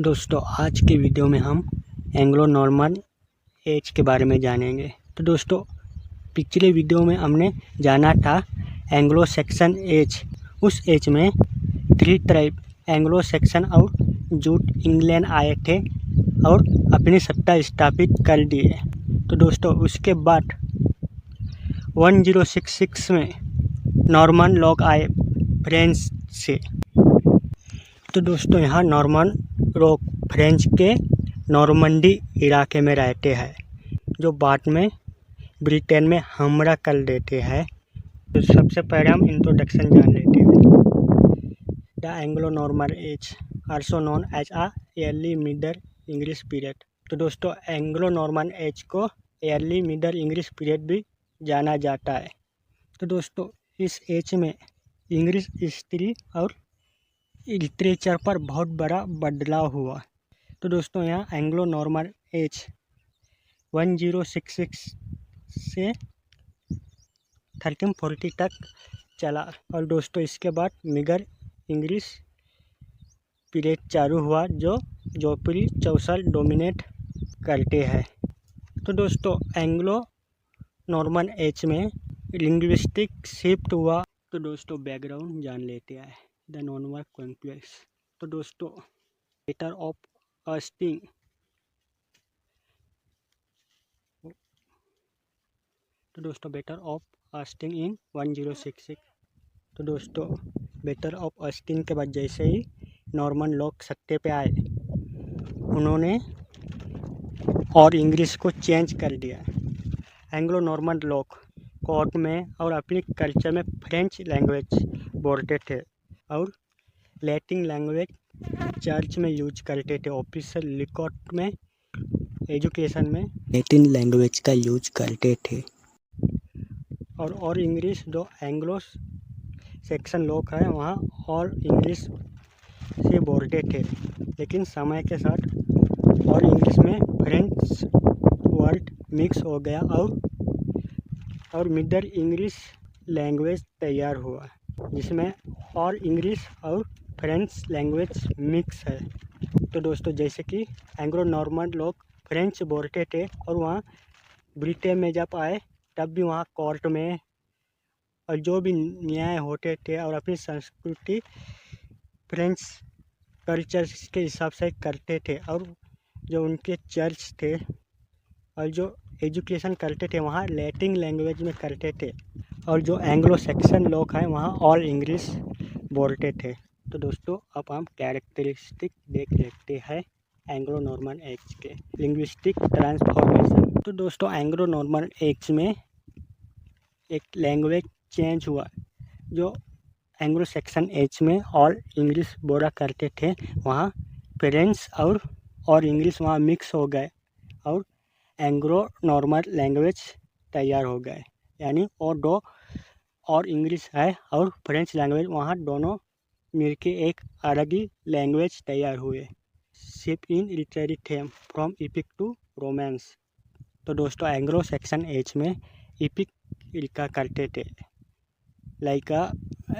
दोस्तों आज के वीडियो में हम एंग्लो नॉर्मन एज के बारे में जानेंगे। तो दोस्तों पिछले वीडियो में हमने जाना था एंग्लो सेक्शन एज। उस एज में 3 ट्राइब एंग्लो सेक्शन और जूट इंग्लैंड आए थे और अपनी सत्ता स्थापित कर दिए। तो दोस्तों उसके बाद 1066 में नॉर्मन लोग आए फ्रेंच से। तो दोस्तों यहाँ नॉर्मन लोग फ्रेंच के नॉर्मंडी इलाके में रहते हैं, जो बाद में ब्रिटेन में हमला कर देते हैं। तो सबसे पहले हम इंट्रोडक्शन जान लेते हैं। The Anglo Norman age also known as a early middle English period. तो दोस्तों एंग्लो नॉर्मन एज को अर्ली मिडल इंग्लिश पीरियड भी जाना जाता है। तो दोस्तों इस एज में इंग्लिश हिस्ट्री और लिटरेचर पर बहुत बड़ा बदलाव हुआ। तो दोस्तों यहाँ एंग्लो नॉर्मन एज 1066 से 1340 तक चला और दोस्तों इसके बाद मिडल इंग्लिश पीरियड चालू हुआ जो जोपरी चौसल डोमिनेट करते हैं। तो दोस्तों एंग्लो नॉर्मन एज में लिंग्विस्टिक शिफ्ट हुआ। तो दोस्तों बैकग्राउंड जान लेते हैं। The Norman conquest. तो दोस्तों बेटर ऑफ अस्टिंग बेटर ऑफ अस्टिंग इन 1066। तो दोस्तों बेटर ऑफ अस्टिंग के बाद जैसे ही नॉर्मन लोग सत्ते पे आए उन्होंने और इंग्लिश को चेंज कर दिया। एंग्लो नॉर्मन लोग कोर्ट में और अपनी कल्चर में फ्रेंच लैंग्वेज बोलते थे और लैटिन लैंग्वेज चर्च में यूज करते थे। ऑफिशियल रिकॉर्ड में एजुकेशन में लैटिन लैंग्वेज का यूज करते थे और इंग्लिश जो एंग्लो सेक्शन लोग हैं वहाँ और इंग्लिश से बोलते थे। लेकिन समय के साथ और इंग्लिश में फ्रेंच वर्ड मिक्स हो गया और मिडल इंग्लिश लैंग्वेज तैयार हुआ जिसमें और इंग्लिश और फ्रेंच लैंग्वेज मिक्स है। तो दोस्तों जैसे कि एंग्लो नॉर्मन लोग फ्रेंच बोलते थे और वहाँ ब्रिटेन में जब आए तब भी वहाँ कोर्ट में और जो भी न्याय होते थे और अपनी संस्कृति फ्रेंच कल्चर के हिसाब से करते थे और जो उनके चर्च थे और जो एजुकेशन करते थे वहाँ लैटिन लैंग्वेज में करते थे और जो एंग्लो सेक्शन लोग हैं वहाँ ऑल इंग्लिश बोलते थे। तो दोस्तों अब हम कैरेक्टरिस्टिक देख लेते हैं एंग्लो नॉर्मन एज के। Linguistic transformation. तो दोस्तों एंग्लो नॉर्मन एज में एक लैंग्वेज चेंज हुआ। जो एंग्लो सेक्शन एज में ऑल इंग्लिश बोला करते थे वहाँ फ्रेंच और इंग्लिश वहाँ मिक्स हो गए और एंग्लो नॉर्मन लैंग्वेज तैयार हो गए। यानी और इंग्लिश है और फ्रेंच लैंग्वेज वहाँ दोनों मिलके एक अलग ही लैंग्वेज तैयार हुए। Shift in literary theme from epic to romance. तो दोस्तों एंग्लो सेक्शन एज में इपिक लिखा करते थे लाइक अ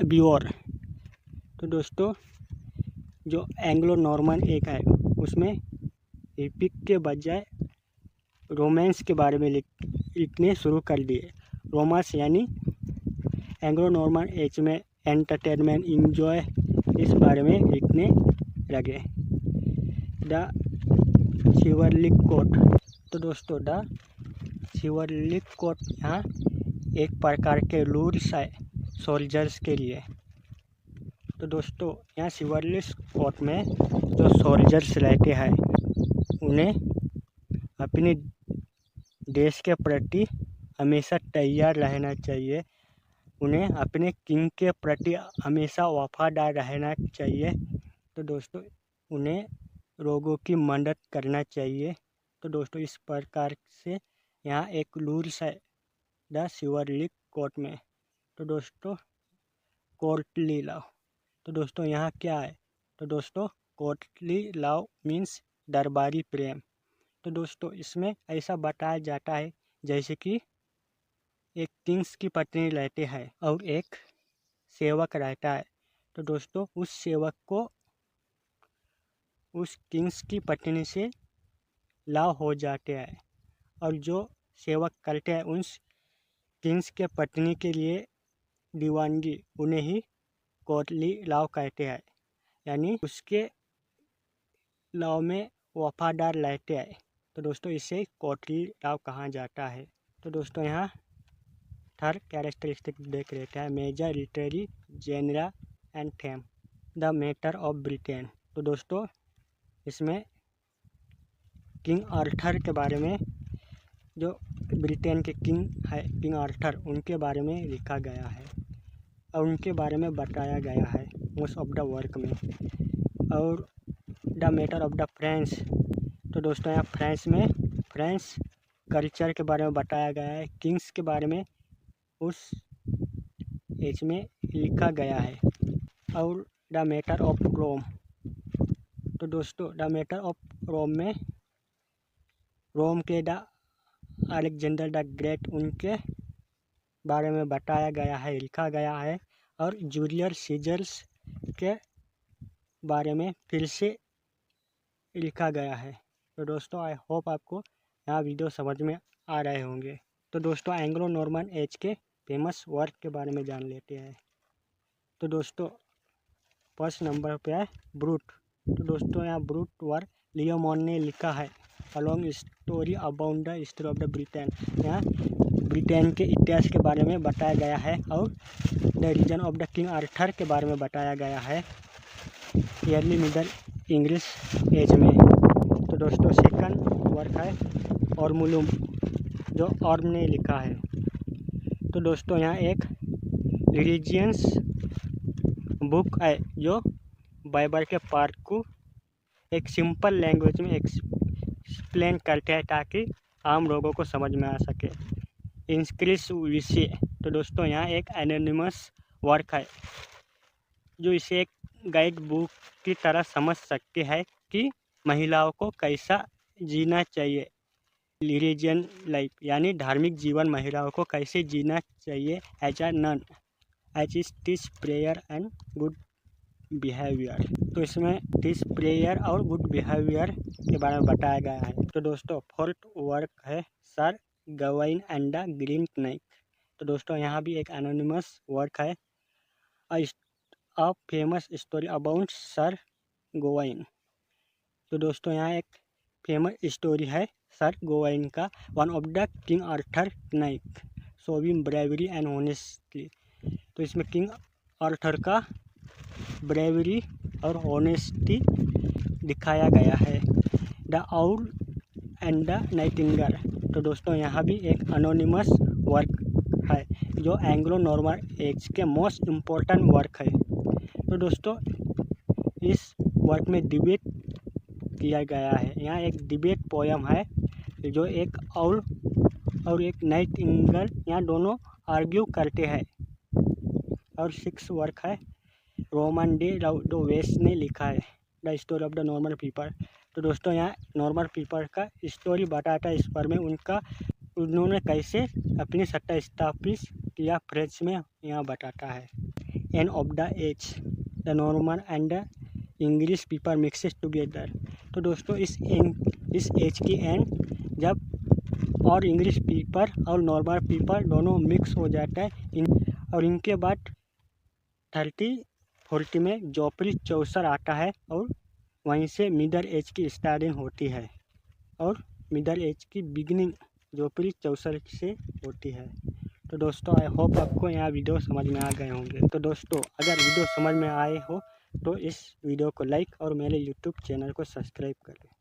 बियोर। तो दोस्तों जो एंग्लो नॉर्मन एक है उसमें इपिक के बजाय रोमांस के बारे में लिखने शुरू कर दिए। रोमांस यानी एंग्लो नॉर्मन एज में एंटरटेनमेंट इंजॉय इस बारे में लिखने लगे। The chivalric code. तो दोस्तों द शिवरलिक कोड यहाँ एक प्रकार के रूल्स है सोल्जर्स के लिए। तो दोस्तों यहाँ शिवरलिक कोड में जो सोल्जर्स रहते हैं उन्हें अपने देश के प्रति हमेशा तैयार रहना चाहिए। उन्हें अपने किंग के प्रति हमेशा वफादार रहना चाहिए। तो दोस्तों उन्हें लोगों की मदद करना चाहिए। तो दोस्तों इस प्रकार से यहाँ एक रूल्स है द शिवरलिक कोड में। तो दोस्तों कोर्टली लव। तो दोस्तों यहाँ क्या है? तो दोस्तों कोर्टली लव मीन्स दरबारी प्रेम। तो दोस्तों इसमें ऐसा बताया जाता है जैसे कि एक किंग्स की पत्नी रहती है और एक सेवक रहता है। तो दोस्तों उस सेवक को उस किंग्स की पत्नी से लव हो जाते हैं और जो सेवक करते हैं उस किंग्स के पत्नी के लिए दीवानगी, उन्हें ही कोर्टली लव कहते हैं, यानी उसके लव में वफादार रहते हैं। तो दोस्तों इसे कोर्टली लव कहा जाता है। तो दोस्तों यहाँ थर्ड कैरेक्टरिस्टिक देख लेते हैं, major literary genre and theme, the matter of Britain. तो दोस्तों इसमें किंग आर्थर के बारे में, जो ब्रिटेन के किंग है किंग आर्थर, उनके बारे में लिखा गया है और उनके बारे में बताया गया है मोस्ट ऑफ द वर्क में। और the matter of the French, तो दोस्तों यहाँ फ्रांस में फ्रेंच कल्चर के बारे में बताया गया है, किंग्स के बारे में उस एज में लिखा गया है। और द मैटर ऑफ रोम, तो दोस्तों द मैटर ऑफ रोम में रोम के द अलेक्जेंडर द ग्रेट, उनके बारे में बताया गया है, लिखा गया है। और जूलियस सीजर्स के बारे में फिर से लिखा गया है। तो दोस्तों आई होप आपको यहाँ वीडियो समझ में आ रहे होंगे। तो दोस्तों एंग्लो नॉर्मन एज के फेमस वर्क के बारे में जान लेते हैं। तो दोस्तों फर्स्ट नंबर पे है ब्रूट। तो दोस्तों यहाँ ब्रूट वर्क लियोमोन ने लिखा है, a long story about the history of the Britain. यहाँ ब्रिटेन के इतिहास के बारे में बताया गया है और the reason of the King Arthur के बारे में बताया गया है अर्ली मिडल इंग्लिश एज में। तो दोस्तों सेकंड वर्क है ऑर्मुलुम, जो ऑर्म ने लिखा है। तो दोस्तों यहाँ एक रिलीजियंस बुक है जो बाइबल के पार्ट को एक सिंपल लैंग्वेज में एक्सप्लेन करते हैं ताकि आम लोगों को समझ में आ सके। इंक्रीज विषय, तो दोस्तों यहाँ एक एनोनिमस वर्क है जो इसे एक गाइड बुक की तरह समझ सकते हैं कि महिलाओं को कैसा जीना चाहिए, रिलीजियन लाइफ यानी धार्मिक जीवन महिलाओं को कैसे जीना चाहिए as a nun, as is teach prayer and good behaviour. तो इसमें टीच प्रेयर और गुड बिहेवियर के बारे में बताया गया है। तो दोस्तों फोर्थ वर्क है Sir Gawain and the Green Knight. तो दोस्तों यहाँ भी एक एनोनिमस वर्क है, a famous story about Sir Gawain. तो दोस्तों यहाँ एक फेमस स्टोरी है सर गवाइन का, one of the King Arthur knight showing bravery and honesty. तो इसमें किंग आर्थर का ब्रेवरी और ऑनेस्टी दिखाया गया है। The owl and the Nightingale. तो दोस्तों यहाँ भी एक अनोनिमस वर्क है जो एंग्लो नॉर्मन एज के मोस्ट इम्पोर्टेंट वर्क है। तो दोस्तों इस वर्क में डिबेट किया गया है। यहाँ एक डिबेट पोयम है जो एक आउल और एक नाइटिंगेल यहाँ दोनों आर्ग्यू करते हैं। और सिक्स वर्क है रोमन डे द वेस्ट ने लिखा है, the story of the normal people. तो दोस्तों यहाँ नॉर्मल पीपल का स्टोरी बताता है, इस पर में उन्होंने कैसे अपनी सत्ता स्थापित किया फ्रेंच में यहाँ बताता है। End of the age the Norman and the English people mixes together. तो दोस्तों इस एज की एंड जब और इंग्लिश पीपल और नॉर्मल पीपल दोनों मिक्स हो जाता है और इनके बाद 30-40 में जोफ्री चौसर आता है और वहीं से मिडल एज की स्टार्टिंग होती है और मिडल एज की बिगिनिंग जोफ्री चौसर से होती है। तो दोस्तों आई होप आपको यहाँ वीडियो समझ में आ गए होंगे। तो दोस्तों अगर वीडियो समझ में आए हो तो इस वीडियो को लाइक और मेरे यूट्यूब चैनल को सब्सक्राइब करें।